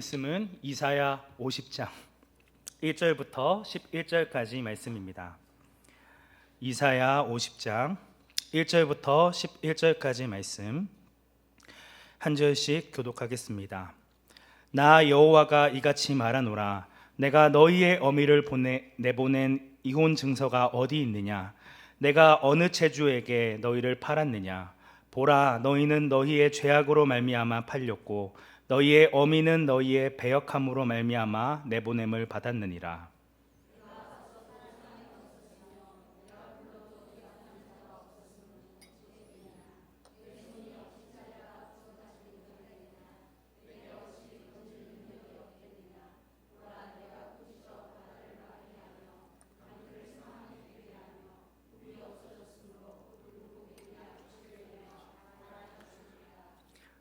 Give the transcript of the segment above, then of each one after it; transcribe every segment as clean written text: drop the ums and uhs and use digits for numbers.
말씀은 이사야 50장 1절부터 11절까지 말씀입니다. 이사야 50장 1절부터 11절까지 말씀 한 절씩 교독하겠습니다. 나 여호와가 이같이 말하노라. 내가 너희의 어미를 내보낸 이혼 증서가 어디 있느냐? 내가 어느 체주에게 너희를 팔았느냐? 보라, 너희는 너희의 죄악으로 말미암아 팔렸고 너희의 어미는 너희의 배역함으로 말미암아 내보냄을 받았느니라.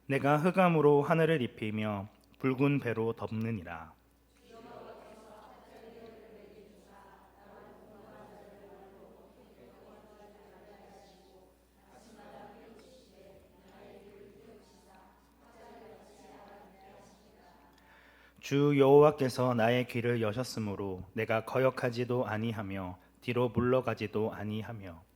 내가 흑암으로 하늘을 입히며 붉은 배로 덮느니라. 주 여호와께서 나의 귀를 여셨으므로 내가 거역하지도 아니하며 뒤로 물러가지도 아니하며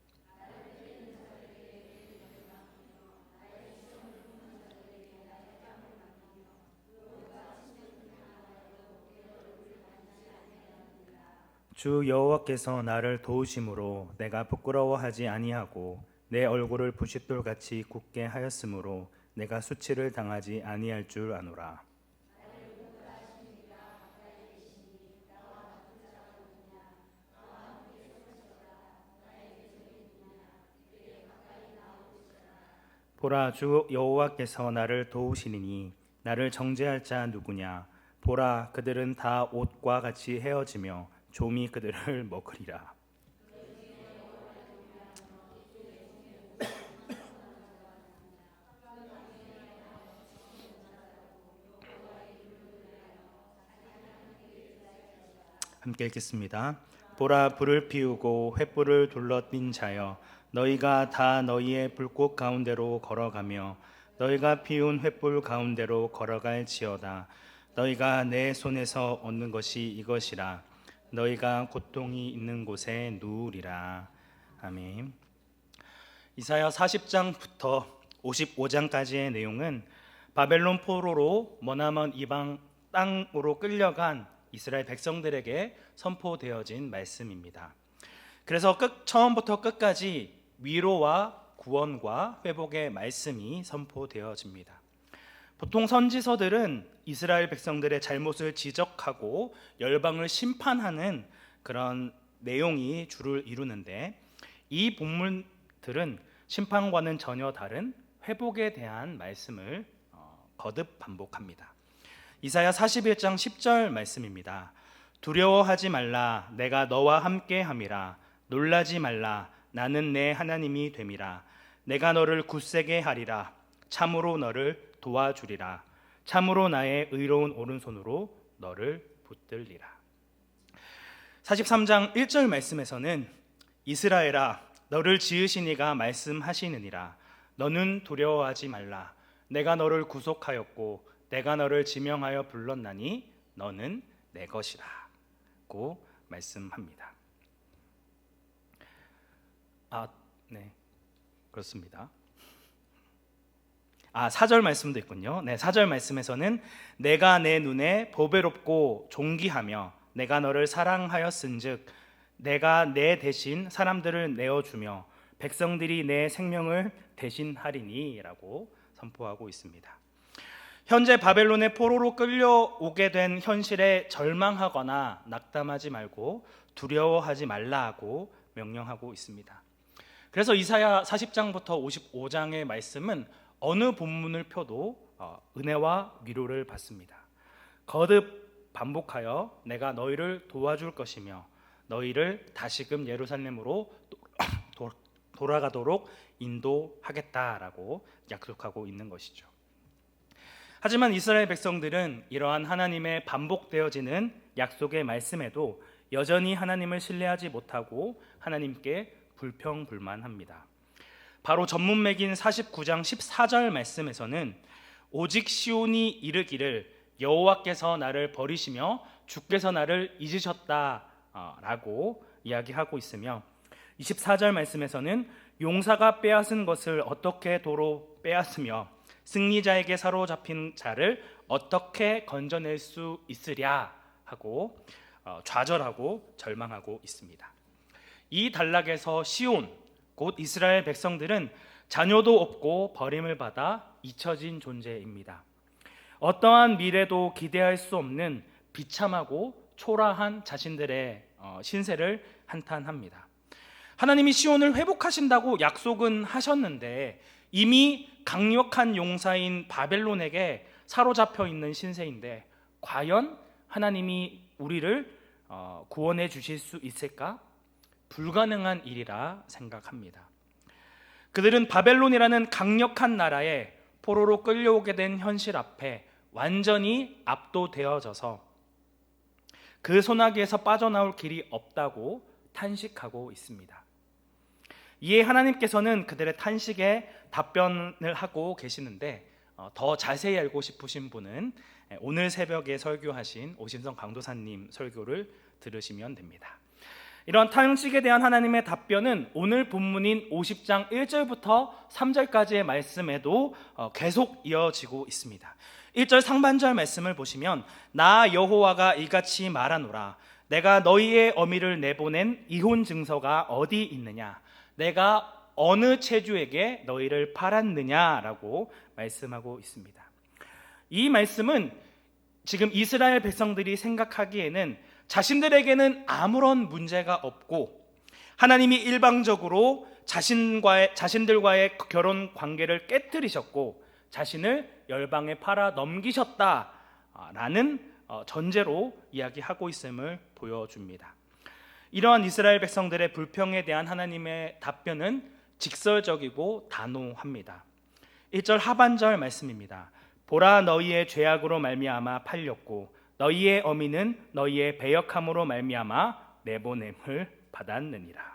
주 여호와께서 나를 도우심으로 내가 부끄러워하지 아니하고 내 얼굴을 부싯돌같이 굳게 하였으므로 내가 수치를 당하지 아니할 줄 아노라. 보라, 주 여호와께서 나를 도우시리니 나를 정죄할 자 누구냐? 보라, 그들은 다 옷과 같이 헤어지며 좀이 그들을 먹으리라. 함께 읽겠습니다. 보라, 불을 피우고 횃불을 둘러띤 자여, 너희가 다 너희의 불꽃 가운데로 걸어가며 너희가 피운 횃불 가운데로 걸어갈지어다. 너희가 내 손에서 얻는 것이 이것이라. 너희가 고통이 있는 곳에 누우리라. 아멘. 이사야 40장부터 55장까지의 내용은 바벨론 포로로 머나먼 이방 땅으로 끌려간 이스라엘 백성들에게 선포되어진 말씀입니다. 그래서 처음부터 끝까지 위로와 구원과 회복의 말씀이 선포되어집니다. 보통 선지서들은 이스라엘 백성들의 잘못을 지적하고 열방을 심판하는 그런 내용이 주를 이루는데, 이 본문들은 심판과는 전혀 다른 회복에 대한 말씀을 거듭 반복합니다. 이사야 41장 10절 말씀입니다. 두려워하지 말라, 내가 너와 함께 함이라. 놀라지 말라, 나는 내 하나님이 됨이라. 내가 너를 굳세게 하리라. 참으로 너를 도와주리라. 참으로 나의 의로운 오른손으로 너를 붙들리라. 43장 1절 말씀에서는 이스라엘아, 너를 지으신 이가 말씀하시느니라. 너는 두려워하지 말라. 내가 너를 구속하였고 내가 너를 지명하여 불렀나니 너는 내 것이라 고 말씀합니다. 네, 그렇습니다. 4절 말씀도 있군요. 네, 4절 말씀에서는 내가 내 눈에 보배롭고 존귀하며 내가 너를 사랑하였은즉 내가 내 대신 사람들을 내어주며 백성들이 내 생명을 대신하리니 라고 선포하고 있습니다. 현재 바벨론의 포로로 끌려오게 된 현실에 절망하거나 낙담하지 말고 두려워하지 말라고 명령하고 있습니다. 그래서 이사야 40장부터 55장의 말씀은 어느 본문을 펴도 은혜와 위로를 받습니다. 거듭 반복하여 내가 너희를 도와줄 것이며 너희를 다시금 예루살렘으로 돌아가도록 인도하겠다라고 약속하고 있는 것이죠. 하지만 이스라엘 백성들은 이러한 하나님의 반복되어지는 약속의 말씀에도 여전히 하나님을 신뢰하지 못하고 하나님께 불평불만합니다. 바로 전문맥인 49장 14절 말씀에서는 오직 시온이 이르기를 여호와께서 나를 버리시며 주께서 나를 잊으셨다라고 이야기하고 있으며 24절 말씀에서는 용사가 빼앗은 것을 어떻게 도로 빼앗으며 승리자에게 사로잡힌 자를 어떻게 건져낼 수 있으랴 하고 좌절하고 절망하고 있습니다. 이 단락에서 시온 곧 이스라엘 백성들은 자녀도 없고 버림을 받아 잊혀진 존재입니다. 어떠한 미래도 기대할 수 없는 비참하고 초라한 자신들의 신세를 한탄합니다. 하나님이 시온을 회복하신다고 약속은 하셨는데 이미 강력한 용사인 바벨론에게 사로잡혀 있는 신세인데 과연 하나님이 우리를 구원해 주실 수 있을까? 불가능한 일이라 생각합니다. 그들은 바벨론이라는 강력한 나라에 포로로 끌려오게 된 현실 앞에 완전히 압도되어져서 그 소나기에서 빠져나올 길이 없다고 탄식하고 있습니다. 이에 하나님께서는 그들의 탄식에 답변을 하고 계시는데 더 자세히 알고 싶으신 분은 오늘 새벽에 설교하신 오신성 강도사님 설교를 들으시면 됩니다. 이런 탄식에 대한 하나님의 답변은 오늘 본문인 50장 1절부터 3절까지의 말씀에도 계속 이어지고 있습니다. 1절 상반절 말씀을 보시면 나 여호와가 이같이 말하노라 내가 너희의 어미를 내보낸 이혼 증서가 어디 있느냐 내가 어느 체주에게 너희를 팔았느냐라고 말씀하고 있습니다. 이 말씀은 지금 이스라엘 백성들이 생각하기에는 자신들에게는 아무런 문제가 없고 하나님이 일방적으로 자신들과의 결혼 관계를 깨뜨리셨고 자신을 열방에 팔아 넘기셨다라는 전제로 이야기하고 있음을 보여줍니다. 이러한 이스라엘 백성들의 불평에 대한 하나님의 답변은 직설적이고 단호합니다. 1절 하반절 말씀입니다. 보라 너희의 죄악으로 말미암아 팔렸고 너희의 어미는 너희의 배역함으로 말미암아 내보냄을 받았느니라.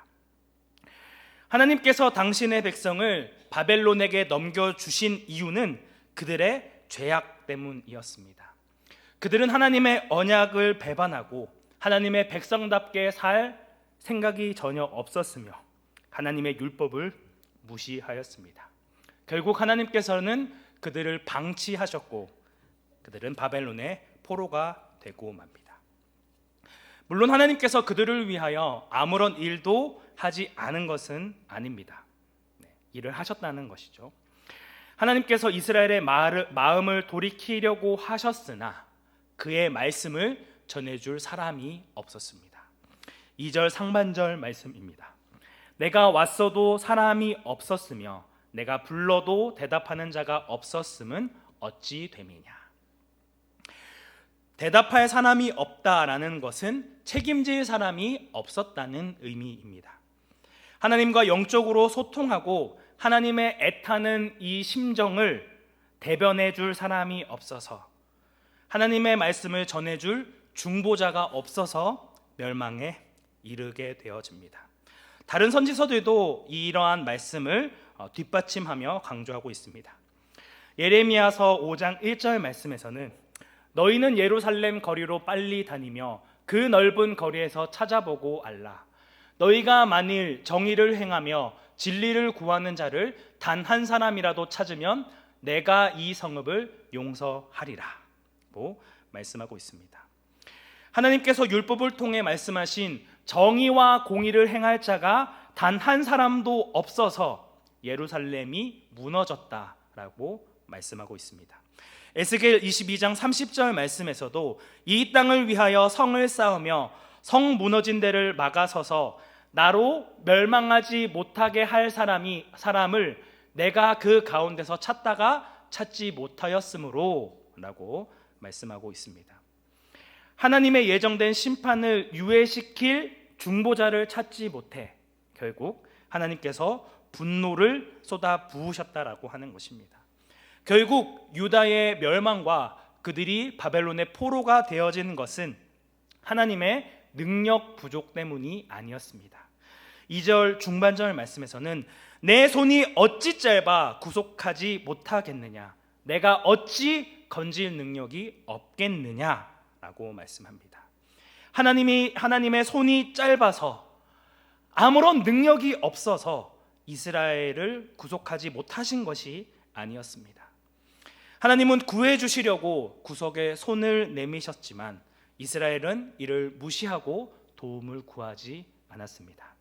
하나님께서 당신의 백성을 바벨론에게 넘겨주신 이유는 그들의 죄악 때문이었습니다. 그들은 하나님의 언약을 배반하고 하나님의 백성답게 살 생각이 전혀 없었으며 하나님의 율법을 무시하였습니다. 결국 하나님께서는 그들을 방치하셨고 그들은 바벨론의 포로가 되고 맙니다. 물론 하나님께서 그들을 위하여 아무런 일도 하지 않은 것은 아닙니다. 일을 하셨다는 것이죠. 하나님께서 이스라엘의 마음을 돌이키려고 하셨으나 그의 말씀을 전해줄 사람이 없었습니다. 2절 상반절 말씀입니다. 내가 왔어도 사람이 없었으며 내가 불러도 대답하는 자가 없었음은 어찌 됨이냐. 대답할 사람이 없다라는 것은 책임질 사람이 없었다는 의미입니다. 하나님과 영적으로 소통하고 하나님의 애타는 이 심정을 대변해 줄 사람이 없어서 하나님의 말씀을 전해줄 중보자가 없어서 멸망에 이르게 되어집니다. 다른 선지서들도 이러한 말씀을 뒷받침하며 강조하고 있습니다. 예레미야서 5장 1절 말씀에서는 너희는 예루살렘 거리로 빨리 다니며 그 넓은 거리에서 찾아보고 알라. 너희가 만일 정의를 행하며 진리를 구하는 자를 단 한 사람이라도 찾으면 내가 이 성읍을 용서하리라 고 말씀하고 있습니다. 하나님께서 율법을 통해 말씀하신 정의와 공의를 행할 자가 단 한 사람도 없어서 예루살렘이 무너졌다라고 말씀하고 있습니다. 에스겔 22장 30절 말씀에서도 이 땅을 위하여 성을 쌓으며 성 무너진 데를 막아서서 나로 멸망하지 못하게 할 사람을 내가 그 가운데서 찾다가 찾지 못하였으므로 라고 말씀하고 있습니다. 하나님의 예정된 심판을 유예시킬 중보자를 찾지 못해 결국 하나님께서 분노를 쏟아 부으셨다라고 하는 것입니다. 결국 유다의 멸망과 그들이 바벨론의 포로가 되어진 것은 하나님의 능력 부족 때문이 아니었습니다. 2절 중반절 말씀에서는 내 손이 어찌 짧아 구속하지 못하겠느냐 내가 어찌 건질 능력이 없겠느냐라고 말씀합니다. 하나님의 손이 짧아서 아무런 능력이 없어서 이스라엘을 구속하지 못하신 것이 아니었습니다. 하나님은 구해 주시려고 구속에 손을 내미셨지만 이스라엘은 이를 무시하고 도움을 구하지 않았습니다.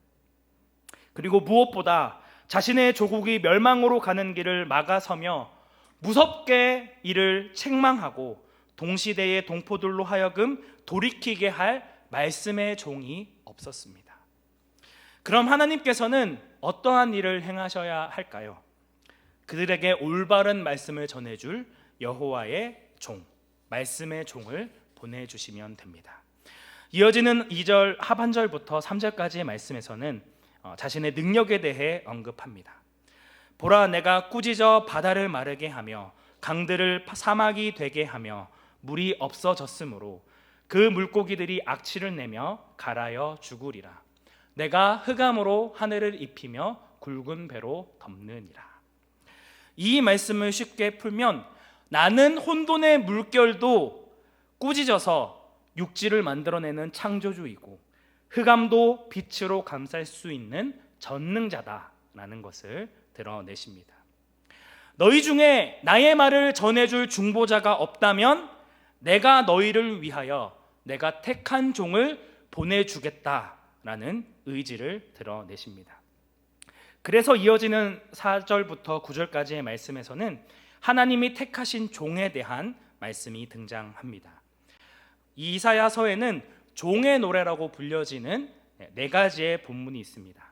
그리고 무엇보다 자신의 조국이 멸망으로 가는 길을 막아서며 무섭게 이를 책망하고 동시대의 동포들로 하여금 돌이키게 할 말씀의 종이 없었습니다. 그럼 하나님께서는 어떠한 일을 행하셔야 할까요? 그들에게 올바른 말씀을 전해줄 여호와의 종, 말씀의 종을 보내주시면 됩니다. 이어지는 2절 하반절부터 3절까지의 말씀에서는 자신의 능력에 대해 언급합니다. 보라, 내가 꾸짖어 바다를 마르게 하며 강들을 사막이 되게 하며 물이 없어졌으므로 그 물고기들이 악취를 내며 갈아여 죽으리라. 내가 흑암으로 하늘을 입히며 굵은 배로 덮느니라. 이 말씀을 쉽게 풀면 나는 혼돈의 물결도 꾸짖어서 육지를 만들어내는 창조주이고 흑암도 빛으로 감쌀 수 있는 전능자다라는 것을 드러내십니다. 너희 중에 나의 말을 전해줄 중보자가 없다면 내가 너희를 위하여 내가 택한 종을 보내주겠다라는 의지를 드러내십니다. 그래서 이어지는 4절부터 9절까지의 말씀에서는 하나님이 택하신 종에 대한 말씀이 등장합니다. 이 이사야서에는 종의 노래라고 불려지는 4가지의 본문이 있습니다.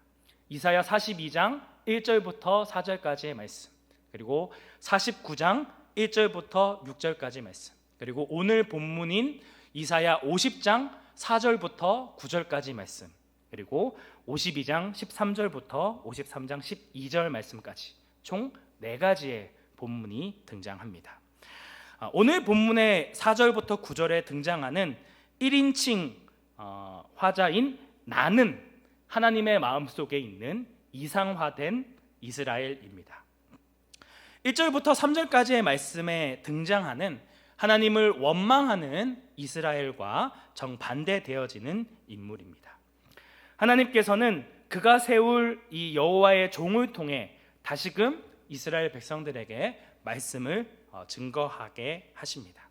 이사야 42장 1절부터 4절까지의 말씀, 그리고 49장 1절부터 6절까지 말씀, 그리고 오늘 본문인 이사야 50장 4절부터 9절까지 말씀, 그리고 52장 13절부터 53장 12절 말씀까지 총 4가지의 본문이 등장합니다. 오늘 본문의 4절부터 9절에 등장하는 1인칭 화자인 나는 하나님의 마음속에 있는 이상화된 이스라엘입니다. 1절부터 3절까지의 말씀에 등장하는 하나님을 원망하는 이스라엘과 정반대되어지는 인물입니다. 하나님께서는 그가 세울 이 여호와의 종을 통해 다시금 이스라엘 백성들에게 말씀을 증거하게 하십니다.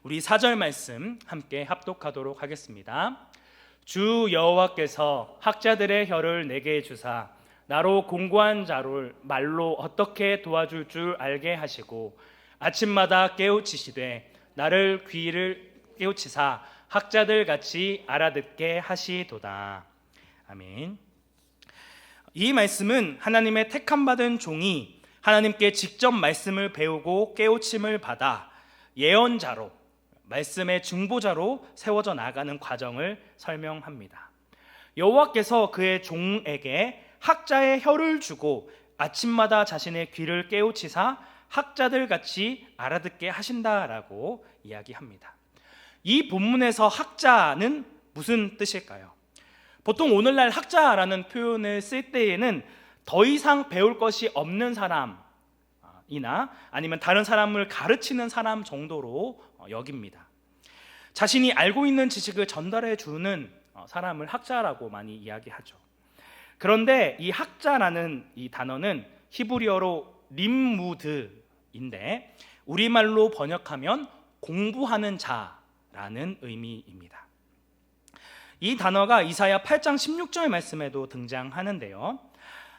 우리 4절 말씀 함께 합독하도록 하겠습니다. 주 여호와께서 학자들의 혀를 내게 주사 나로 공고한 자를 말로 어떻게 도와줄 줄 알게 하시고 아침마다 깨우치시되 나를 귀를 깨우치사 학자들 같이 알아듣게 하시도다. 아멘. 이 말씀은 하나님의 택함받은 종이 하나님께 직접 말씀을 배우고 깨우침을 받아 예언자로, 말씀의 중보자로 세워져 나가는 과정을 설명합니다. 여호와께서 그의 종에게 학자의 혀를 주고 아침마다 자신의 귀를 깨우치사 학자들 같이 알아듣게 하신다라고 이야기합니다. 이 본문에서 학자는 무슨 뜻일까요? 보통 오늘날 학자라는 표현을 쓸 때에는 더 이상 배울 것이 없는 사람이나 아니면 다른 사람을 가르치는 사람 정도로 여깁니다. 자신이 알고 있는 지식을 전달해 주는 사람을 학자라고 많이 이야기하죠. 그런데 이 학자라는 이 단어는 히브리어로 림무드인데 우리말로 번역하면 공부하는 자라는 의미입니다. 이 단어가 이사야 8장 16절 말씀에도 등장하는데요.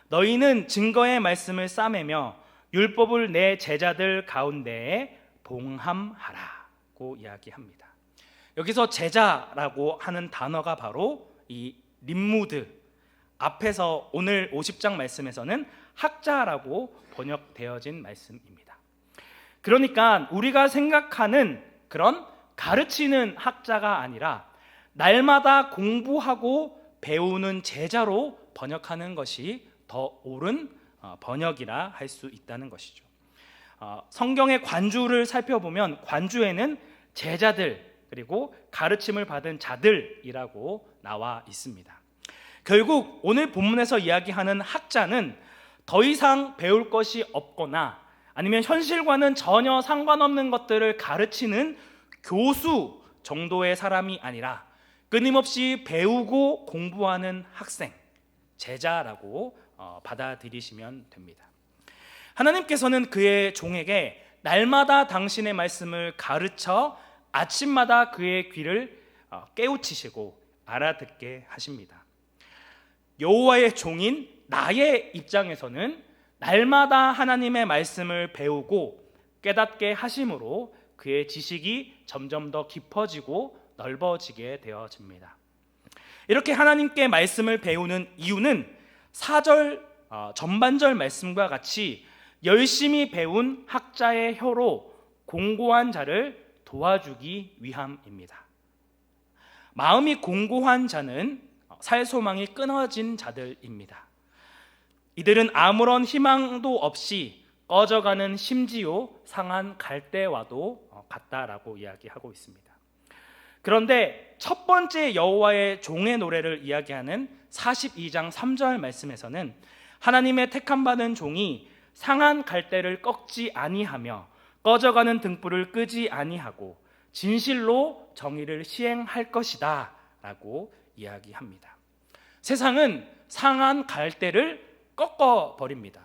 너희는 증거의 말씀을 싸매며 율법을 내 제자들 가운데에 봉함하라고 이야기합니다. 여기서 제자라고 하는 단어가 바로 이 림무드, 앞에서 오늘 50장 말씀에서는 학자라고 번역되어진 말씀입니다. 그러니까 우리가 생각하는 그런 가르치는 학자가 아니라 날마다 공부하고 배우는 제자로 번역하는 것이 더 옳은 번역이라 할 수 있다는 것이죠. 성경의 관주를 살펴보면 관주에는 제자들 그리고 가르침을 받은 자들이라고 나와 있습니다. 결국 오늘 본문에서 이야기하는 학자는 더 이상 배울 것이 없거나 아니면 현실과는 전혀 상관없는 것들을 가르치는 교수 정도의 사람이 아니라 끊임없이 배우고 공부하는 학생, 제자라고 받아들이시면 됩니다. 하나님께서는 그의 종에게 날마다 당신의 말씀을 가르쳐 아침마다 그의 귀를 깨우치시고 알아듣게 하십니다. 여호와의 종인 나의 입장에서는 날마다 하나님의 말씀을 배우고 깨닫게 하심으로 그의 지식이 점점 더 깊어지고 넓어지게 되어집니다. 이렇게 하나님께 말씀을 배우는 이유는 4절 전반절 말씀과 같이 열심히 배운 학자의 혀로 공고한 자를 도와주기 위함입니다. 마음이 공고한 자는 살 소망이 끊어진 자들입니다. 이들은 아무런 희망도 없이 꺼져가는 심지어 상한 갈대와도 같다라고 이야기하고 있습니다. 그런데 첫 번째 여호와의 종의 노래를 이야기하는 42장 3절 말씀에서는 하나님의 택함 받은 종이 상한 갈대를 꺾지 아니하며 꺼져가는 등불을 끄지 아니하고 진실로 정의를 시행할 것이다 라고 이야기합니다. 세상은 상한 갈대를 꺾어버립니다.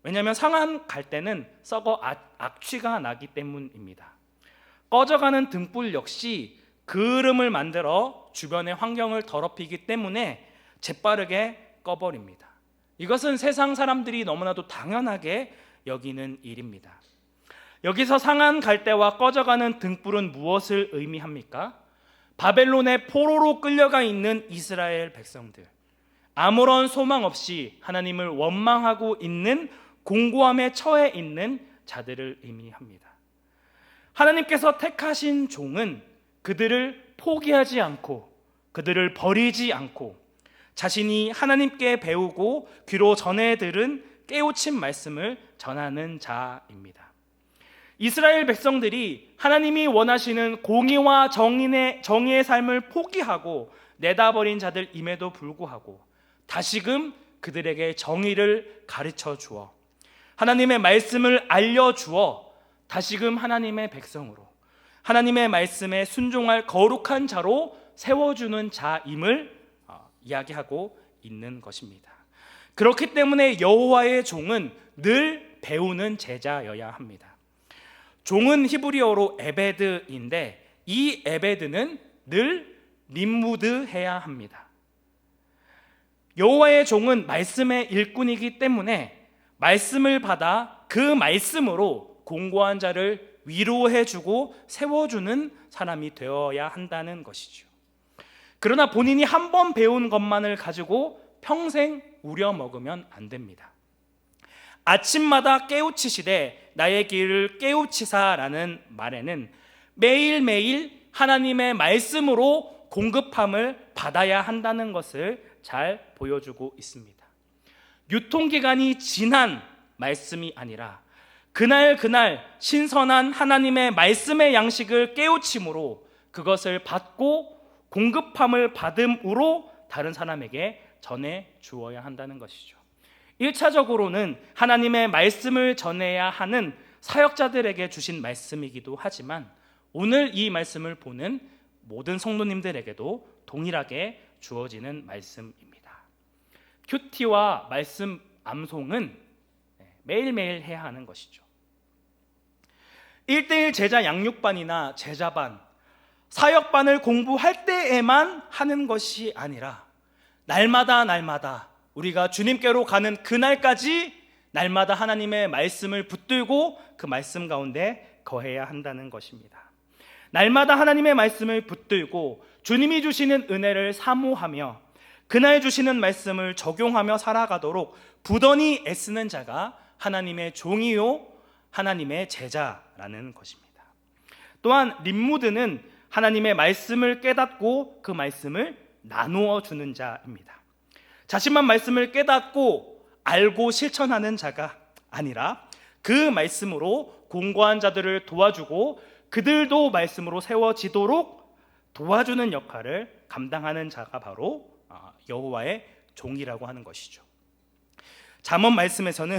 왜냐하면 상한 갈대는 썩어 악취가 나기 때문입니다. 꺼져가는 등불 역시 그을음을 만들어 주변의 환경을 더럽히기 때문에 재빠르게 꺼버립니다. 이것은 세상 사람들이 너무나도 당연하게 여기는 일입니다. 여기서 상한 갈대와 꺼져가는 등불은 무엇을 의미합니까? 바벨론의 포로로 끌려가 있는 이스라엘 백성들, 아무런 소망 없이 하나님을 원망하고 있는 공고함에 처해 있는 자들을 의미합니다. 하나님께서 택하신 종은 그들을 포기하지 않고 그들을 버리지 않고 자신이 하나님께 배우고 귀로 전해 들은 깨우친 말씀을 전하는 자입니다. 이스라엘 백성들이 하나님이 원하시는 공의와 정의의 삶을 포기하고 내다버린 자들임에도 불구하고 다시금 그들에게 정의를 가르쳐 주어 하나님의 말씀을 알려주어 다시금 하나님의 백성으로 하나님의 말씀에 순종할 거룩한 자로 세워주는 자임을 이야기하고 있는 것입니다. 그렇기 때문에 여호와의 종은 늘 배우는 제자여야 합니다. 종은 히브리어로 에베드인데 이 에베드는 늘 림무드 해야 합니다. 여호와의 종은 말씀의 일꾼이기 때문에 말씀을 받아 그 말씀으로 공고한 자를 위로해주고 세워주는 사람이 되어야 한다는 것이죠. 그러나 본인이 한 번 배운 것만을 가지고 평생 우려먹으면 안 됩니다. 아침마다 깨우치시되 나의 길을 깨우치사라는 말에는 매일매일 하나님의 말씀으로 공급함을 받아야 한다는 것을 잘 보여주고 있습니다. 유통기간이 지난 말씀이 아니라 그날 신선한 하나님의 말씀의 양식을 깨우침으로 그것을 받고 공급함을 받음으로 다른 사람에게 전해 주어야 한다는 것이죠. 1차적으로는 하나님의 말씀을 전해야 하는 사역자들에게 주신 말씀이기도 하지만 오늘 이 말씀을 보는 모든 성도님들에게도 동일하게 주어지는 말씀입니다. 큐티와 말씀 암송은 매일매일 해야 하는 것이죠. 1:1 제자 양육반이나 제자반, 사역반을 공부할 때에만 하는 것이 아니라 날마다 우리가 주님께로 가는 그날까지 날마다 하나님의 말씀을 붙들고 그 말씀 가운데 거해야 한다는 것입니다. 날마다 하나님의 말씀을 붙들고 주님이 주시는 은혜를 사모하며 그날 주시는 말씀을 적용하며 살아가도록 부단히 애쓰는 자가 하나님의 종이요 하나님의 제자라는 것입니다. 또한 림무드는 하나님의 말씀을 깨닫고 그 말씀을 나누어 주는 자입니다. 자신만 말씀을 깨닫고 알고 실천하는 자가 아니라 그 말씀으로 공고한 자들을 도와주고 그들도 말씀으로 세워지도록 도와주는 역할을 감당하는 자가 바로 여호와의 종이라고 하는 것이죠. 잠언 말씀에서는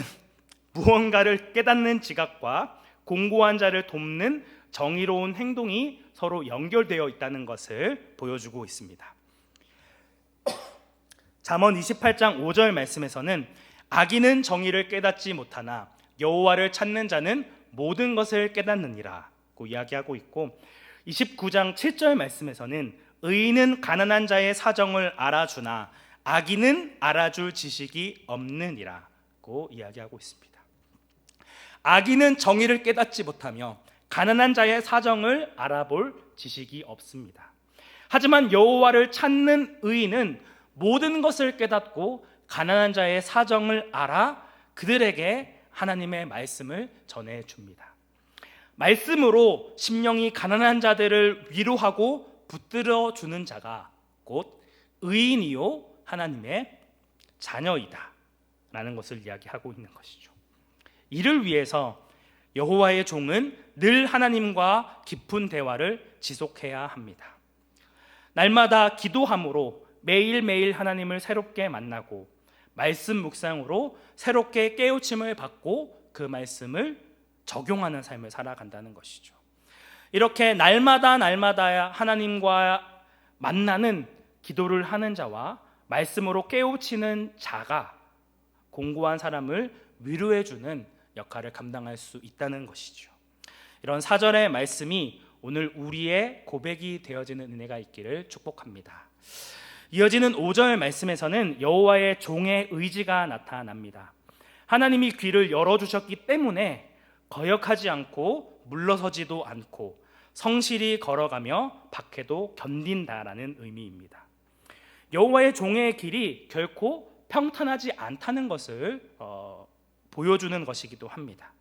무언가를 깨닫는 지각과 공고한 자를 돕는 정의로운 행동이 서로 연결되어 있다는 것을 보여주고 있습니다. 잠언 28장 5절 말씀에서는 악인은 정의를 깨닫지 못하나 여호와를 찾는 자는 모든 것을 깨닫느니라고 이야기하고 있고, 29장 7절 말씀에서는 의인은 가난한 자의 사정을 알아주나 악인은 알아줄 지식이 없느니라고 이야기하고 있습니다. 악인은 정의를 깨닫지 못하며 가난한 자의 사정을 알아볼 지식이 없습니다. 하지만 여호와를 찾는 의인은 모든 것을 깨닫고 가난한 자의 사정을 알아 그들에게 하나님의 말씀을 전해줍니다. 말씀으로 심령이 가난한 자들을 위로하고 붙들어주는 자가 곧 의인이요 하나님의 자녀이다 라는 것을 이야기하고 있는 것이죠. 이를 위해서 여호와의 종은 늘 하나님과 깊은 대화를 지속해야 합니다. 날마다 기도함으로 매일매일 하나님을 새롭게 만나고 말씀 묵상으로 새롭게 깨우침을 받고 그 말씀을 적용하는 삶을 살아간다는 것이죠. 이렇게 날마다 하나님과 만나는 기도를 하는 자와 말씀으로 깨우치는 자가 공고한 사람을 위로해주는 역할을 감당할 수 있다는 것이죠. 이런 4절의 말씀이 오늘 우리의 고백이 되어지는 은혜가 있기를 축복합니다. 이어지는 5절 말씀에서는 여호와의 종의 의지가 나타납니다. 하나님이 귀를 열어주셨기 때문에 거역하지 않고 물러서지도 않고 성실히 걸어가며 박해도 견딘다라는 의미입니다. 여호와의 종의 길이 결코 평탄하지 않다는 것을 보여주는 것이기도 합니다.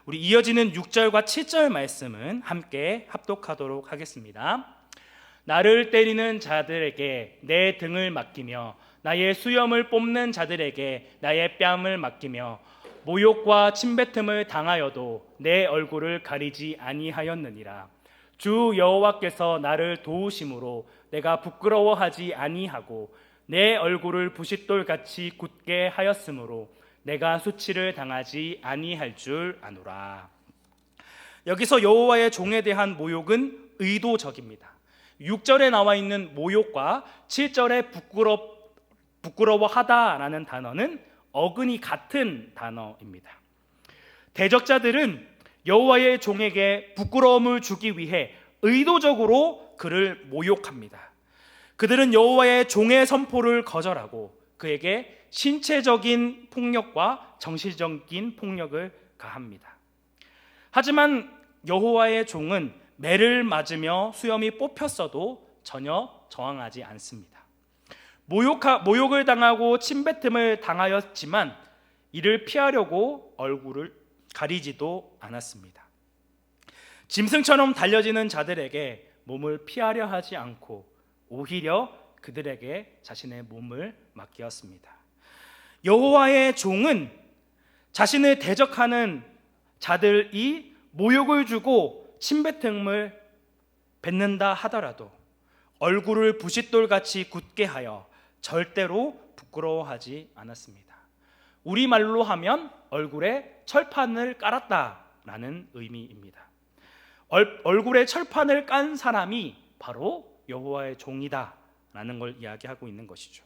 우리 이어지는 6절과 7절 말씀은 함께 합독하도록 하겠습니다. 나를 때리는 자들에게 내 등을 맡기며 나의 수염을 뽑는 자들에게 나의 뺨을 맡기며 모욕과 침뱉음을 당하여도 내 얼굴을 가리지 아니하였느니라. 주 여호와께서 나를 도우심으로 내가 부끄러워하지 아니하고 내 얼굴을 부싯돌같이 굳게 하였으므로 내가 수치를 당하지 아니할 줄 아노라. 여기서 여호와의 종에 대한 모욕은 의도적입니다. 6절에 나와 있는 모욕과 7절에 부끄러워하다라는 단어는 어근이 같은 단어입니다. 대적자들은 여호와의 종에게 부끄러움을 주기 위해 의도적으로 그를 모욕합니다. 그들은 여호와의 종의 선포를 거절하고 그에게 신체적인 폭력과 정신적인 폭력을 가합니다. 하지만 여호와의 종은 매를 맞으며 수염이 뽑혔어도 전혀 저항하지 않습니다. 모욕을 당하고 침뱉음을 당하였지만 이를 피하려고 얼굴을 가리지도 않았습니다. 짐승처럼 달려지는 자들에게 몸을 피하려 하지 않고 오히려 그들에게 자신의 몸을 맡겼습니다. 여호와의 종은 자신을 대적하는 자들이 모욕을 주고 침뱉음을 뱉는다 하더라도 얼굴을 부싯돌같이 굳게 하여 절대로 부끄러워하지 않았습니다. 우리말로 하면 얼굴에 철판을 깔았다라는 의미입니다. 얼굴에 철판을 깐 사람이 바로 여호와의 종이다라는 걸 이야기하고 있는 것이죠.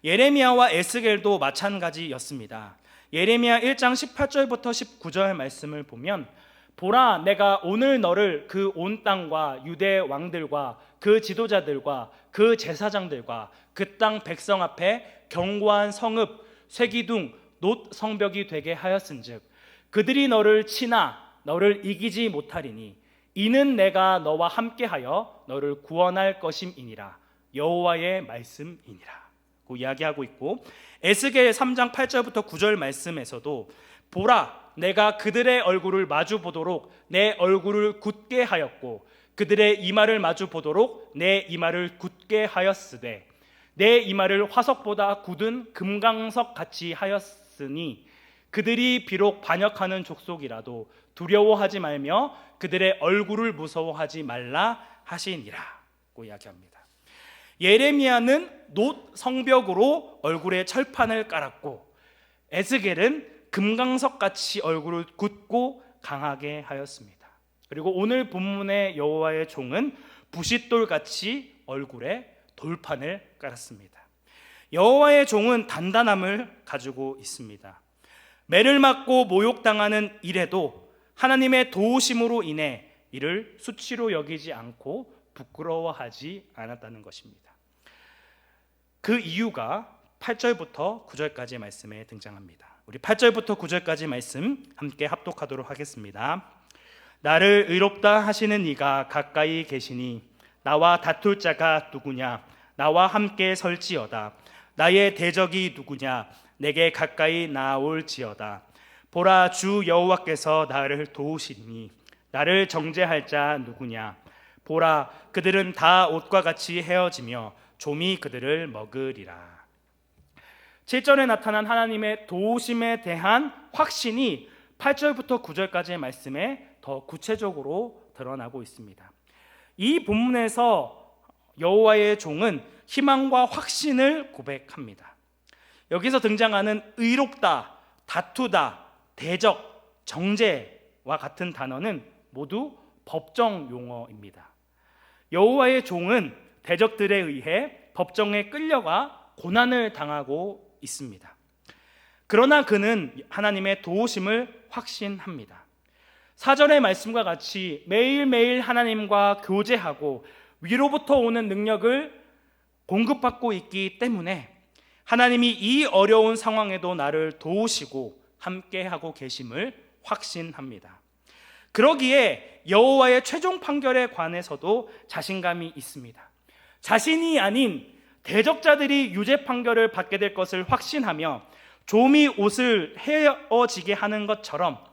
예레미야와 에스겔도 마찬가지였습니다. 예레미야 1장 18절부터 19절 말씀을 보면 보라, 내가 오늘 너를 그 온 땅과 유대 왕들과 그 지도자들과 그 제사장들과 그 땅 백성 앞에 견고한 성읍, 쇠기둥, 놋 성벽이 되게 하였은즉 그들이 너를 치나 너를 이기지 못하리니 이는 내가 너와 함께하여 너를 구원할 것임이니라. 여호와의 말씀이니라 고 이야기하고 있고, 에스겔 3장 8절부터 9절 말씀에서도 보라, 내가 그들의 얼굴을 마주 보도록 내 얼굴을 굳게 하였고 그들의 이마를 마주 보도록 내 이마를 굳게 하였으되 내 이마를 화석보다 굳은 금강석 같이 하였으니 그들이 비록 반역하는 족속이라도 두려워하지 말며 그들의 얼굴을 무서워하지 말라 하시니라 고 이야기합니다. 예레미야는 놋 성벽으로 얼굴에 철판을 깔았고 에스겔은 금강석같이 얼굴을 굳고 강하게 하였습니다. 그리고 오늘 본문의 여호와의 종은 부싯돌같이 얼굴에 돌판을 깔았습니다. 여호와의 종은 단단함을 가지고 있습니다. 매를 맞고 모욕당하는 일에도 하나님의 도우심으로 인해 이를 수치로 여기지 않고 부끄러워하지 않았다는 것입니다. 그 이유가 8절부터 9절까지 말씀에 등장합니다. 우리 8절부터 9절까지 말씀 함께 합독하도록 하겠습니다. 나를 의롭다 하시는 이가 가까이 계시니 나와 다툴 자가 누구냐? 나와 함께 설지어다. 나의 대적이 누구냐? 내게 가까이 나올지어다. 보라, 주 여호와께서 나를 도우시니 나를 정죄할 자 누구냐? 보라, 그들은 다 옷과 같이 헤어지며 좀이 그들을 먹으리라. 7절에 나타난 하나님의 도우심에 대한 확신이 8절부터 9절까지의 말씀에 더 구체적으로 드러나고 있습니다. 이 본문에서 여호와의 종은 희망과 확신을 고백합니다. 여기서 등장하는 의롭다, 다투다, 대적, 정죄와 같은 단어는 모두 법정 용어입니다. 여호와의 종은 대적들에 의해 법정에 끌려가 고난을 당하고 있습니다. 그러나 그는 하나님의 도우심을 확신합니다. 4절의 말씀과 같이 매일매일 하나님과 교제하고 위로부터 오는 능력을 공급받고 있기 때문에 하나님이 이 어려운 상황에도 나를 도우시고 함께하고 계심을 확신합니다. 그러기에 여호와의 최종 판결에 관해서도 자신감이 있습니다. 자신이 아닌 대적자들이 유죄 판결을 받게 될 것을 확신하며 좀이 옷을 헤어지게 하는 것처럼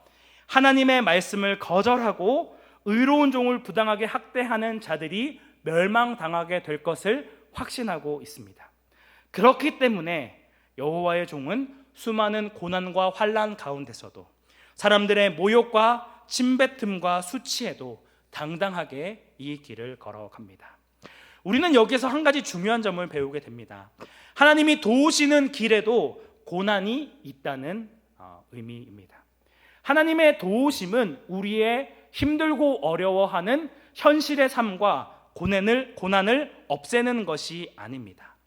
하나님의 말씀을 거절하고 의로운 종을 부당하게 학대하는 자들이 멸망당하게 될 것을 확신하고 있습니다. 그렇기 때문에 여호와의 종은 수많은 고난과 환난 가운데서도 사람들의 모욕과 침뱉음과 수치에도 당당하게 이 길을 걸어갑니다. 우리는 여기서 한 가지 중요한 점을 배우게 됩니다. 하나님이 도우시는 길에도 고난이 있다는 의미입니다. 하나님의 도우심은 우리의 힘들고 어려워하는 현실의 삶과 고난을 없애는 것이 아닙니다.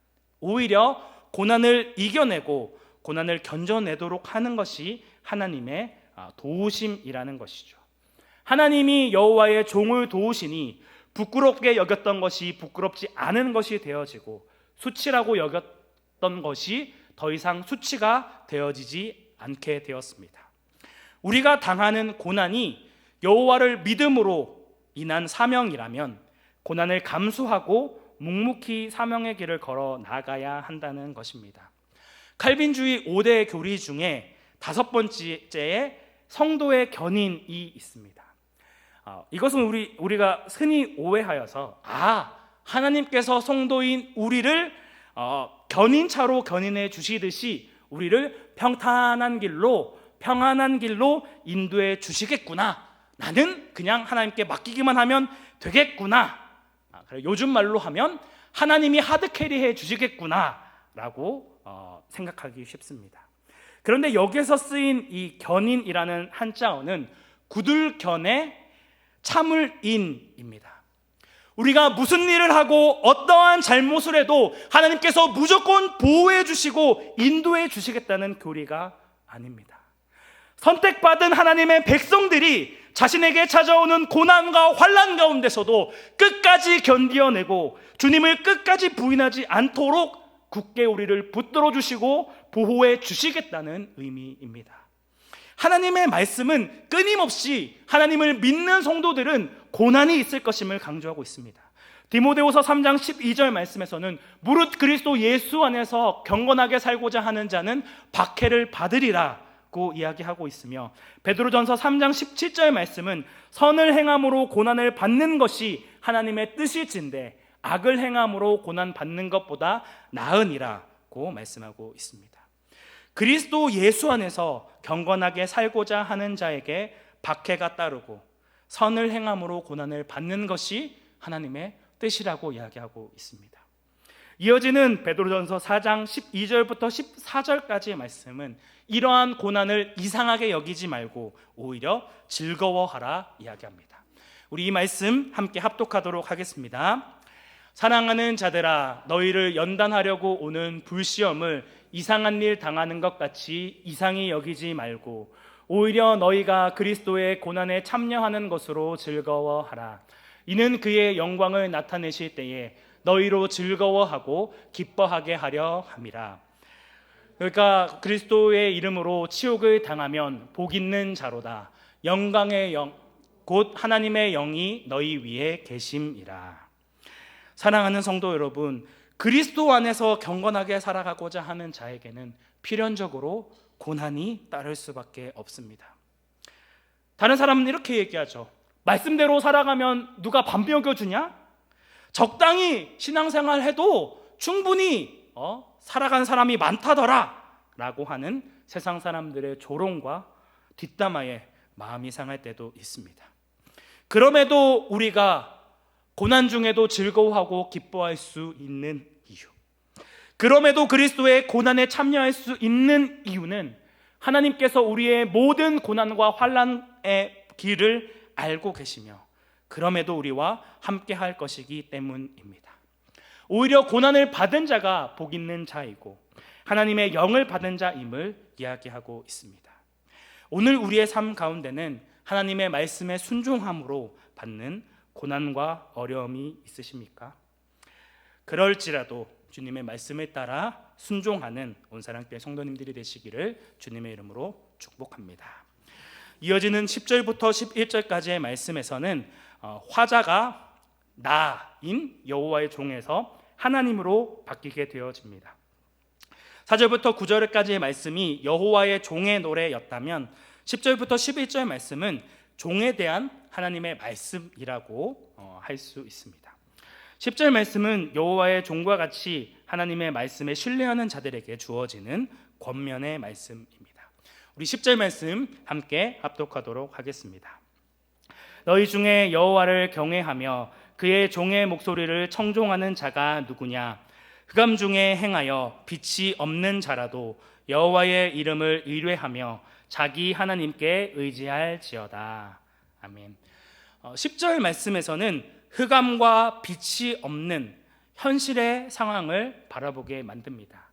오히려 고난을 이겨내고 고난을 견뎌내도록 하는 것이 하나님의 도우심이라는 것이죠. 하나님이 여호와의 종을 도우시니 부끄럽게 여겼던 것이 부끄럽지 않은 것이 되어지고 수치라고 여겼던 것이 더 이상 수치가 되어지지 않게 되었습니다. 우리가 당하는 고난이 여호와를 믿음으로 인한 사명이라면 고난을 감수하고 묵묵히 사명의 길을 걸어 나가야 한다는 것입니다. 칼빈주의 5대 교리 중에 5번째에 성도의 견인이 있습니다. 이것은 우리가 흔히 오해하여서 하나님께서 성도인 우리를 견인차로 견인해 주시듯이 우리를 평안한 길로 인도해 주시겠구나. 나는 그냥 하나님께 맡기기만 하면 되겠구나. 요즘 말로 하면 하나님이 하드캐리해 주시겠구나 라고 생각하기 쉽습니다. 그런데 여기서 쓰인 이 견인이라는 한자어는 구들견의 참을인입니다. 우리가 무슨 일을 하고 어떠한 잘못을 해도 하나님께서 무조건 보호해 주시고 인도해 주시겠다는 교리가 아닙니다. 선택받은 하나님의 백성들이 자신에게 찾아오는 고난과 환난 가운데서도 끝까지 견디어내고 주님을 끝까지 부인하지 않도록 굳게 우리를 붙들어 주시고 보호해 주시겠다는 의미입니다. 하나님의 말씀은 끊임없이 하나님을 믿는 성도들은 고난이 있을 것임을 강조하고 있습니다. 디모데후서 3장 12절 말씀에서는 무릇 그리스도 예수 안에서 경건하게 살고자 하는 자는 박해를 받으리라고 이야기하고 있으며, 베드로전서 3장 17절 말씀은 선을 행함으로 고난을 받는 것이 하나님의 뜻일진데 악을 행함으로 고난 받는 것보다 나으니라고 말씀하고 있습니다. 그리스도 예수 안에서 경건하게 살고자 하는 자에게 박해가 따르고 선을 행함으로 고난을 받는 것이 하나님의 뜻이라고 이야기하고 있습니다. 이어지는 베드로전서 4장 12절부터 14절까지의 말씀은 이러한 고난을 이상하게 여기지 말고 오히려 즐거워하라 이야기합니다. 우리 이 말씀 함께 합독하도록 하겠습니다. 사랑하는 자들아, 너희를 연단하려고 오는 불시험을 이상한 일 당하는 것 같이 이상히 여기지 말고 오히려 너희가 그리스도의 고난에 참여하는 것으로 즐거워하라. 이는 그의 영광을 나타내실 때에 너희로 즐거워하고 기뻐하게 하려 함이라. 그러니까 그리스도의 이름으로 치욕을 당하면 복 있는 자로다. 영광의 영 곧 하나님의 영이 너희 위에 계심이라. 사랑하는 성도 여러분, 그리스도 안에서 경건하게 살아가고자 하는 자에게는 필연적으로 고난이 따를 수밖에 없습니다. 다른 사람은 이렇게 얘기하죠. 말씀대로 살아가면 누가 밥 먹여주냐? 적당히 신앙생활 해도 충분히 살아간 사람이 많다더라 라고 하는 세상 사람들의 조롱과 뒷담화에 마음이 상할 때도 있습니다. 그럼에도 우리가 고난 중에도 즐거워하고 기뻐할 수 있는 이유, 그럼에도 그리스도의 고난에 참여할 수 있는 이유는 하나님께서 우리의 모든 고난과 환난의 길을 알고 계시며 그럼에도 우리와 함께 할 것이기 때문입니다. 오히려 고난을 받은 자가 복 있는 자이고 하나님의 영을 받은 자임을 이야기하고 있습니다. 오늘 우리의 삶 가운데는 하나님의 말씀에 순종함으로 받는 고난과 어려움이 있으십니까? 그럴지라도 주님의 말씀을 따라 순종하는 온사랑교회 성도님들이 되시기를 주님의 이름으로 축복합니다. 이어지는 10절부터 11절까지의 말씀에서는 화자가 나인 여호와의 종에서 하나님으로 바뀌게 되어집니다. 4절부터 9절까지의 말씀이 여호와의 종의 노래였다면 10절부터 11절 말씀은 종에 대한 하나님의 말씀이라고 할 수 있습니다. 10절 말씀은 여호와의 종과 같이 하나님의 말씀에 신뢰하는 자들에게 주어지는 권면의 말씀입니다. 우리 10절 말씀 함께 합독하도록 하겠습니다. 너희 중에 여호와를 경외하며 그의 종의 목소리를 청종하는 자가 누구냐? 흑암 중에 행하여 빛이 없는 자라도 여호와의 이름을 의뢰하며 자기 하나님께 의지할지어다. 아멘. 10절 말씀에서는 흑암과 빛이 없는 현실의 상황을 바라보게 만듭니다.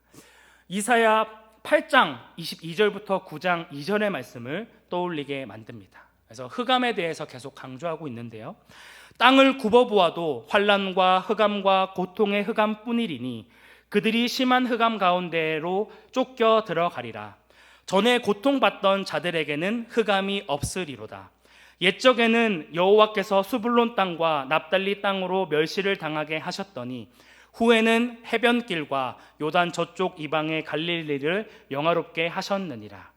이사야 8장 22절부터 9장 2절의 말씀을 떠올리게 만듭니다. 그래서 흑암에 대해서 계속 강조하고 있는데요. 땅을 굽어보아도 환난과 흑암과 고통의 흑암뿐이리니 그들이 심한 흑암 가운데로 쫓겨 들어가리라. 전에 고통받던 자들에게는 흑암이 없으리로다. 옛적에는 여호와께서 수불론 땅과 납달리 땅으로 멸시를 당하게 하셨더니 후에는 해변길과 요단 저쪽 이방의 갈릴리를 영화롭게 하셨느니라.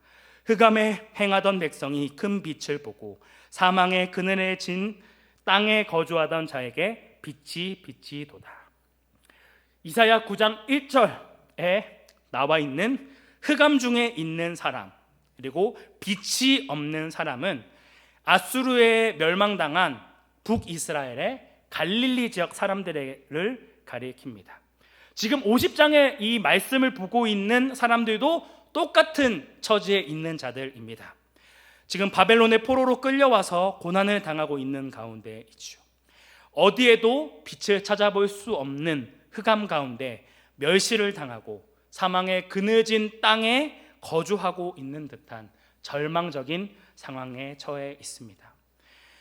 흑암에 행하던 백성이 큰 빛을 보고 사망의 그늘에 진 땅에 거주하던 자에게 빛이 도다. 이사야 9장 1절에 나와 있는 흑암 중에 있는 사람 그리고 빛이 없는 사람은 아수르에 멸망당한 북이스라엘의 갈릴리 지역 사람들을 가리킵니다. 지금 50장의 이 말씀을 보고 있는 사람들도 똑같은 처지에 있는 자들입니다. 지금 바벨론의 포로로 끌려와서 고난을 당하고 있는 가운데 있죠. 어디에도 빛을 찾아볼 수 없는 흑암 가운데 멸시를 당하고 사망의 그늘진 땅에 거주하고 있는 듯한 절망적인 상황에 처해 있습니다.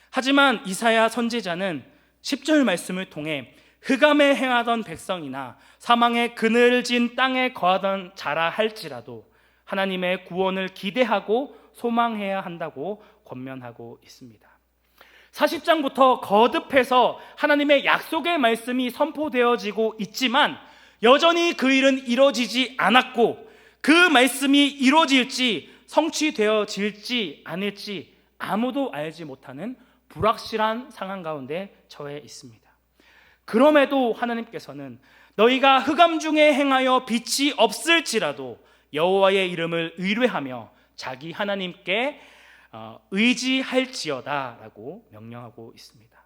하지만 이사야 선지자는 10절 말씀을 통해 흑암에 행하던 백성이나 사망의 그늘진 땅에 거하던 자라 할지라도 하나님의 구원을 기대하고 소망해야 한다고 권면하고 있습니다. 40장부터 거듭해서 하나님의 약속의 말씀이 선포되어지고 있지만 여전히 그 일은 이루어지지 않았고 그 말씀이 이루어질지 성취되어질지 않을지 아무도 알지 못하는 불확실한 상황 가운데 처해 있습니다. 그럼에도 하나님께서는 너희가 흑암 중에 행하여 빛이 없을지라도 여호와의 이름을 의뢰하며 자기 하나님께 의지할지어다 라고 명령하고 있습니다.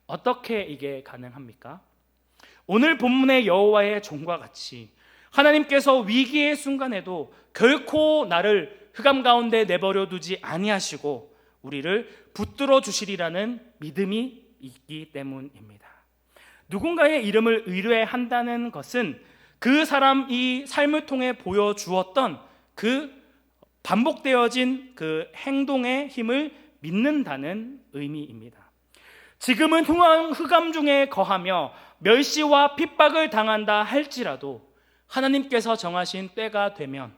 어떻게 이게 가능합니까? 오늘 본문의 여호와의 종과 같이 하나님께서 위기의 순간에도 결코 나를 흑암 가운데 내버려 두지 아니하시고 우리를 붙들어 주시리라는 믿음이 있기 때문입니다. 누군가의 이름을 의뢰한다는 것은 그 사람이 삶을 통해 보여주었던 그 반복되어진 그 행동의 힘을 믿는다는 의미입니다. 지금은 흑암 중에 거하며 멸시와 핍박을 당한다 할지라도 하나님께서 정하신 때가 되면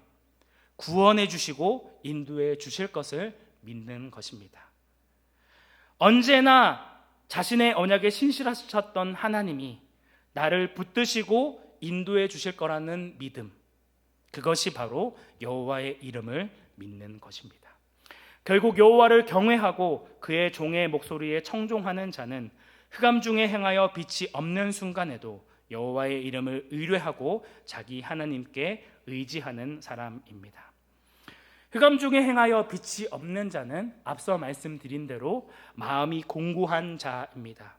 구원해 주시고 인도해 주실 것을 믿는 것입니다. 언제나 자신의 언약에 신실하셨던 하나님이 나를 붙드시고 인도해 주실 거라는 믿음, 그것이 바로 여호와의 이름을 믿는 것입니다. 결국 여호와를 경외하고 그의 종의 목소리에 청종하는 자는 흑암 중에 행하여 빛이 없는 순간에도 여호와의 이름을 의뢰하고 자기 하나님께 의지하는 사람입니다. 흑암 중에 행하여 빛이 없는 자는 앞서 말씀드린 대로 마음이 공고한 자입니다.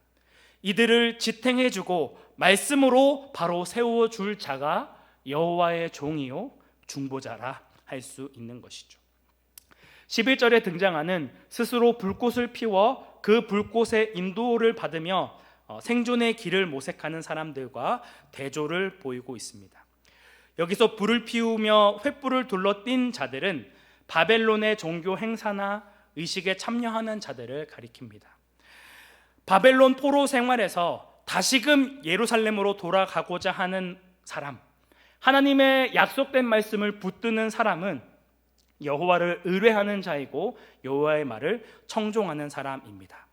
이들을 지탱해주고 말씀으로 바로 세워줄 자가 여호와의 종이요 중보자라 할 수 있는 것이죠. 11절에 등장하는 스스로 불꽃을 피워 그 불꽃의 인도를 받으며 생존의 길을 모색하는 사람들과 대조를 보이고 있습니다. 여기서 불을 피우며 횃불을 둘러띈 자들은 바벨론의 종교 행사나 의식에 참여하는 자들을 가리킵니다. 바벨론 포로 생활에서 다시금 예루살렘으로 돌아가고자 하는 사람, 하나님의 약속된 말씀을 붙드는 사람은 여호와를 의뢰하는 자이고 여호와의 말을 청종하는 사람입니다.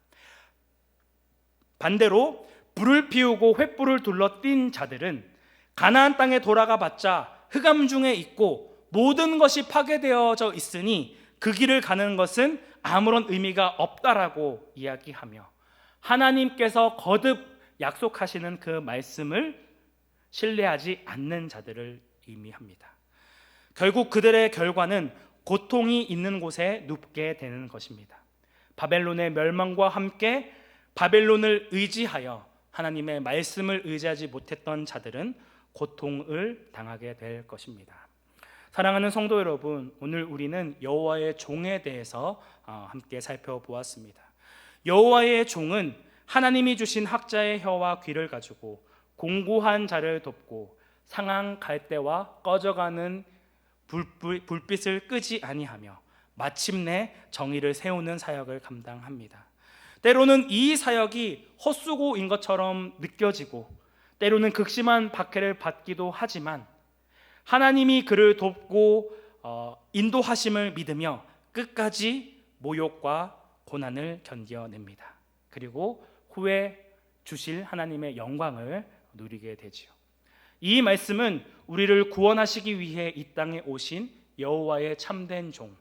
반대로 불을 피우고 횃불을 둘러띈 자들은 가나안 땅에 돌아가 봤자 흑암 중에 있고 모든 것이 파괴되어져 있으니 그 길을 가는 것은 아무런 의미가 없다라고 이야기하며 하나님께서 거듭 약속하시는 그 말씀을 신뢰하지 않는 자들을 의미합니다. 결국 그들의 결과는 고통이 있는 곳에 눕게 되는 것입니다. 바벨론의 멸망과 함께 바벨론을 의지하여 하나님의 말씀을 의지하지 못했던 자들은 고통을 당하게 될 것입니다. 사랑하는 성도 여러분, 오늘 우리는 여호와의 종에 대해서 함께 살펴보았습니다. 여호와의 종은 하나님이 주신 학자의 혀와 귀를 가지고 공고한 자를 돕고 상한 갈대와 꺼져가는 불빛을 끄지 아니하며 마침내 정의를 세우는 사역을 감당합니다. 때로는 이 사역이 헛수고인 것처럼 느껴지고 때로는 극심한 박해를 받기도 하지만 하나님이 그를 돕고 인도하심을 믿으며 끝까지 모욕과 고난을 견뎌냅니다. 그리고 후에 주실 하나님의 영광을 누리게 되지요. 이 말씀은 우리를 구원하시기 위해 이 땅에 오신 여호와의 참된 종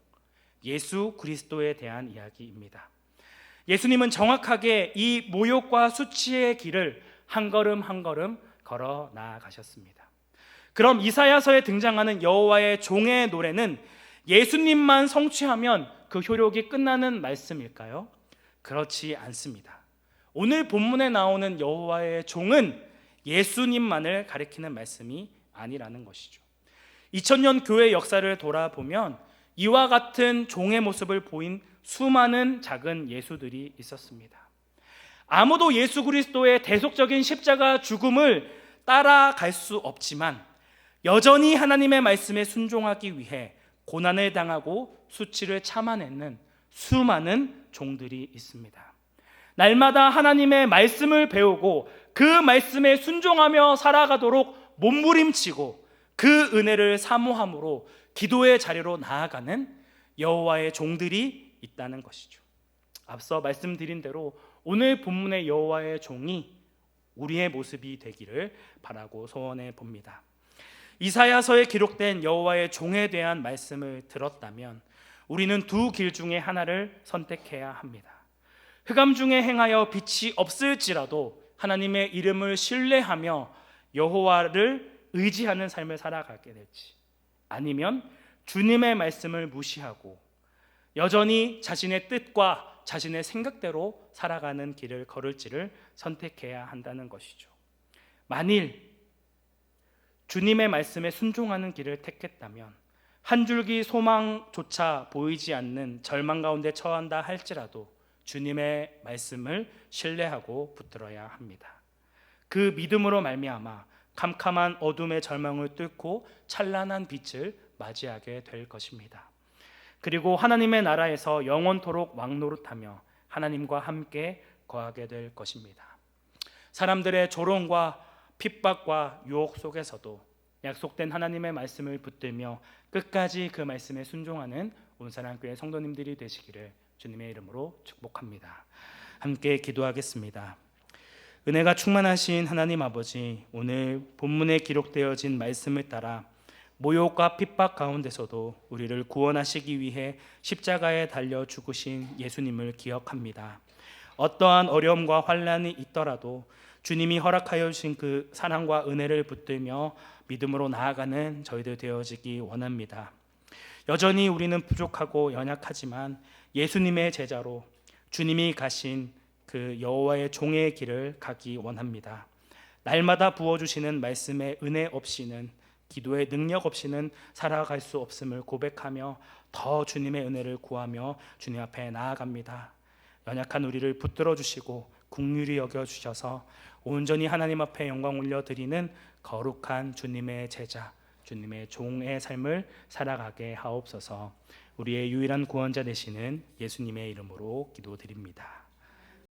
예수 그리스도에 대한 이야기입니다. 예수님은 정확하게 이 모욕과 수치의 길을 한 걸음 한 걸음 걸어 나아가셨습니다. 그럼 이사야서에 등장하는 여호와의 종의 노래는 예수님만 성취하면 그 효력이 끝나는 말씀일까요? 그렇지 않습니다. 오늘 본문에 나오는 여호와의 종은 예수님만을 가리키는 말씀이 아니라는 것이죠. 2000년 교회 역사를 돌아보면 이와 같은 종의 모습을 보인 수많은 작은 예수들이 있었습니다. 아무도 예수 그리스도의 대속적인 십자가 죽음을 따라갈 수 없지만 여전히 하나님의 말씀에 순종하기 위해 고난을 당하고 수치를 참아내는 수많은 종들이 있습니다. 날마다 하나님의 말씀을 배우고 그 말씀에 순종하며 살아가도록 몸부림치고 그 은혜를 사모함으로 기도의 자리로 나아가는 여호와의 종들이 있다는 것이죠. 앞서 말씀드린 대로 오늘 본문의 여호와의 종이 우리의 모습이 되기를 바라고 소원해 봅니다. 이사야서에 기록된 여호와의 종에 대한 말씀을 들었다면 우리는 두 길 중에 하나를 선택해야 합니다. 흑암 중에 행하여 빛이 없을지라도 하나님의 이름을 신뢰하며 여호와를 의지하는 삶을 살아가게 될지, 아니면 주님의 말씀을 무시하고 여전히 자신의 뜻과 자신의 생각대로 살아가는 길을 걸을지를 선택해야 한다는 것이죠. 만일 주님의 말씀에 순종하는 길을 택했다면 한 줄기 소망조차 보이지 않는 절망 가운데 처한다 할지라도 주님의 말씀을 신뢰하고 붙들어야 합니다. 그 믿음으로 말미암아 캄캄한 어둠의 절망을 뚫고 찬란한 빛을 맞이하게 될 것입니다. 그리고 하나님의 나라에서 영원토록 왕노릇하며 하나님과 함께 거하게 될 것입니다. 사람들의 조롱과 핍박과 유혹 속에서도 약속된 하나님의 말씀을 붙들며 끝까지 그 말씀에 순종하는 온사랑교회 성도님들이 되시기를 주님의 이름으로 축복합니다. 함께 기도하겠습니다. 은혜가 충만하신 하나님 아버지, 오늘 본문에 기록되어진 말씀을 따라 모욕과 핍박 가운데서도 우리를 구원하시기 위해 십자가에 달려 죽으신 예수님을 기억합니다. 어떠한 어려움과 환난이 있더라도 주님이 허락하여 주신 그 사랑과 은혜를 붙들며 믿음으로 나아가는 저희들 되어지기 원합니다. 여전히 우리는 부족하고 연약하지만 예수님의 제자로 주님이 가신 그 여호와의 종의 길을 가기 원합니다. 날마다 부어주시는 말씀의 은혜 없이는, 기도의 능력 없이는 살아갈 수 없음을 고백하며 더 주님의 은혜를 구하며 주님 앞에 나아갑니다. 연약한 우리를 붙들어 주시고 긍휼히 여겨 주셔서 온전히 하나님 앞에 영광 올려드리는 거룩한 주님의 제자, 주님의 종의 삶을 살아가게 하옵소서. 우리의 유일한 구원자 되시는 예수님의 이름으로 기도드립니다.